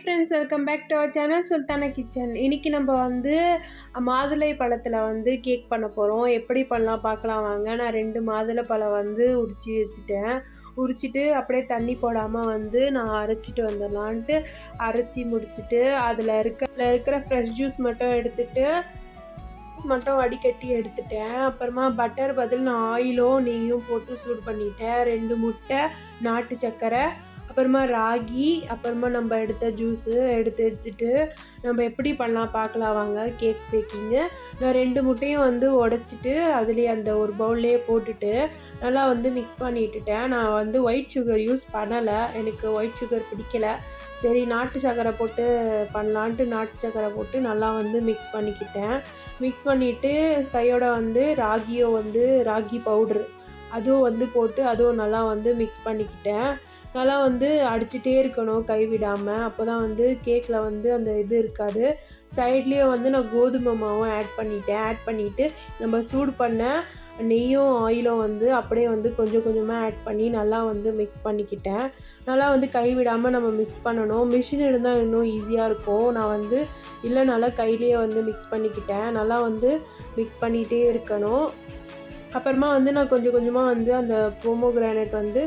Friends, welcome back to our channel Sultana kitchen. இன்றைக்கி நம்ம வந்து மாதுளை பழத்தில் வந்து கேக் பண்ண போகிறோம். எப்படி பண்ணலாம் பார்க்கலாம் வாங்க. நான் 2 மாதுளை பழம் வந்து உரித்து வச்சுட்டேன். உரிச்சிட்டு அப்படியே தண்ணி போடாமல் வந்து நான் அரைச்சிட்டு வந்துடலான்ட்டு அரைச்சி முடிச்சுட்டு அதில் இருக்கிற ஃப்ரெஷ் ஜூஸ் மட்டும் எடுத்துகிட்டு வடிகட்டி எடுத்துட்டேன். அப்புறமா பட்டர் பதில் நான் ஆயிலோ நெய்யும் போட்டு சூடு பண்ணிட்டேன். 2 முட்டை, நாட்டு சர்க்கரை, அப்புறமா ராகி, அப்புறமா நம்ம எடுத்த ஜூஸு எடுத்து வச்சுட்டு நம்ம எப்படி பண்ணலாம் பார்க்கலாம் வாங்க. கேக் பேக்கிங்கு நான் 2 முட்டையும் வந்து உடச்சிட்டு அதுலேயே அந்த ஒரு பவுல்லையே போட்டுட்டு நல்லா வந்து மிக்ஸ் பண்ணிட்டுட்டேன். நான் வந்து ஒயிட் சுகர் யூஸ் பண்ணலை, எனக்கு ஒயிட் சுகர் பிடிக்கலை. சரி நாட்டு சர்க்கரை போட்டு பண்ணலான்ட்டு நாட்டு சர்க்கரை போட்டு நல்லா வந்து மிக்ஸ் பண்ணிக்கிட்டேன். மிக்ஸ் பண்ணிவிட்டு கையோட வந்து ராகி பவுட்ரு அதுவும் வந்து போட்டு அதுவும் நல்லா வந்து மிக்ஸ் பண்ணிக்கிட்டேன். நல்லா வந்து அடிச்சுட்டே இருக்கணும் கைவிடாமல், அப்போ தான் வந்து கேக்கில் வந்து அந்த இது இருக்காது. சைட்லேயே வந்து நான் கோதுமை மாவும் ஆட் பண்ணிவிட்டு நம்ம சூடு பண்ண நெய்யும் ஆயிலும் வந்து அப்படியே வந்து கொஞ்சம் கொஞ்சமாக ஆட் பண்ணி நல்லா வந்து மிக்ஸ் பண்ணிக்கிட்டேன். நல்லா வந்து கைவிடாமல் நம்ம மிக்ஸ் பண்ணணும். மிஷின் இருந்தால் இன்னும் ஈஸியாக இருக்கும். நான் வந்து இல்லைனால கையிலேயே வந்து மிக்ஸ் பண்ணிக்கிட்டேன். நல்லா வந்து மிக்ஸ் பண்ணிகிட்டே இருக்கணும். அப்புறமா வந்து நான் கொஞ்சம் கொஞ்சமாக வந்து அந்த போமோகிரானேட் வந்து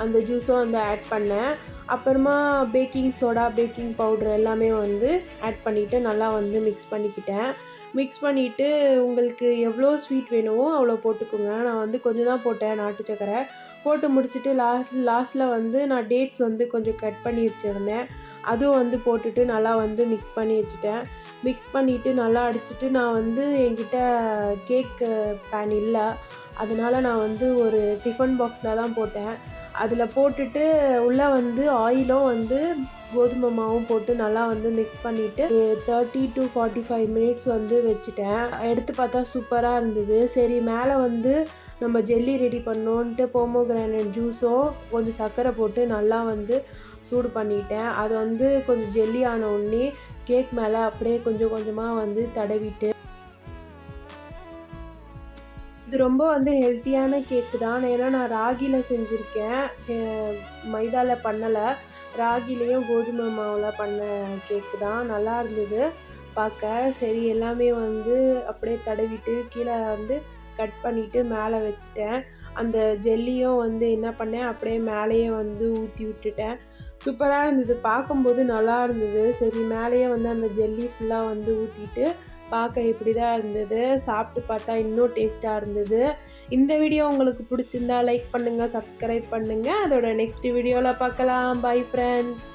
அந்த ஜூஸும் வந்து ஆட் பண்ணேன். அப்புறமா பேக்கிங் சோடா, பேக்கிங் பவுட்ரு எல்லாமே வந்து ஆட் பண்ணிவிட்டு நல்லா வந்து மிக்ஸ் பண்ணிக்கிட்டேன். மிக்ஸ் பண்ணிவிட்டு உங்களுக்கு எவ்வளோ ஸ்வீட் வேணுமோ அவ்வளோ போட்டுக்கோங்க. நான் வந்து கொஞ்சம் தான் போட்டேன் நாட்டு சர்க்கரை. போட்டு முடிச்சுட்டு லாஸ்ட்டில் வந்து நான் டேட்ஸ் வந்து கொஞ்சம் கட் பண்ணி வச்சுருந்தேன். அதுவும் வந்து போட்டுட்டு நல்லா வந்து மிக்ஸ் பண்ணி வச்சுட்டேன். மிக்ஸ் பண்ணிவிட்டு நல்லா அடிச்சுட்டு நான் வந்து என்கிட்ட கேக் பேன் இல்லை, அதனால் நான் வந்து ஒரு டிஃபன் பாக்ஸில் தான் போட்டேன். அதில் போட்டுட்டு உள்ளே வந்து ஆயிலும் வந்து கோதுமை மாவும் போட்டு நல்லா வந்து மிக்ஸ் பண்ணிவிட்டு 30 to 45 மினிட்ஸ் வந்து வச்சுட்டேன். எடுத்து பார்த்தா சூப்பராக இருந்தது. சரி மேலே வந்து நம்ம ஜெல்லி ரெடி பண்ணோன்ட்டு போமோகிரானேட் ஜூஸும் கொஞ்சம் சர்க்கரை போட்டு நல்லா வந்து சூடு பண்ணிட்டேன். அது வந்து கொஞ்சம் ஜெல்லி ஆன உடனே கேக் மேலே அப்படியே கொஞ்சம் கொஞ்சமாக வந்து தடவிட்டு, இது ரொம்ப வந்து ஹெல்த்தியான கேக்கு தான். ஏன்னா நான் ராகியில் செஞ்சுருக்கேன், மைதாவில் பண்ணலை. ராகிலையும் கோதுமை மாவில் பண்ண கேக்கு தான். நல்லா இருந்தது பார்க்க. சரி எல்லாமே வந்து அப்படியே தடவிட்டு கீழே வந்து கட் பண்ணிவிட்டு மேலே வச்சுட்டேன். அந்த ஜெல்லியும் வந்து என்ன பண்ணேன் அப்படியே மேலேயே வந்து ஊற்றி விட்டுட்டேன். சூப்பராக இருந்தது, பார்க்கும்போது நல்லா இருந்தது. சரி மேலேயே வந்து அந்த ஜெல்லி ஃபுல்லாக வந்து ஊற்றிட்டு பார்க்க இப்படி தான் இருந்தது. சாப்பிட்டு பார்த்தா இன்னும் டேஸ்ட்டாக இருந்தது. இந்த வீடியோ உங்களுக்கு பிடிச்சிருந்தா லைக் பண்ணுங்கள், சப்ஸ்கிரைப் பண்ணுங்கள். அதோட நெக்ஸ்ட் வீடியோவில் பார்க்கலாம். Bye friends.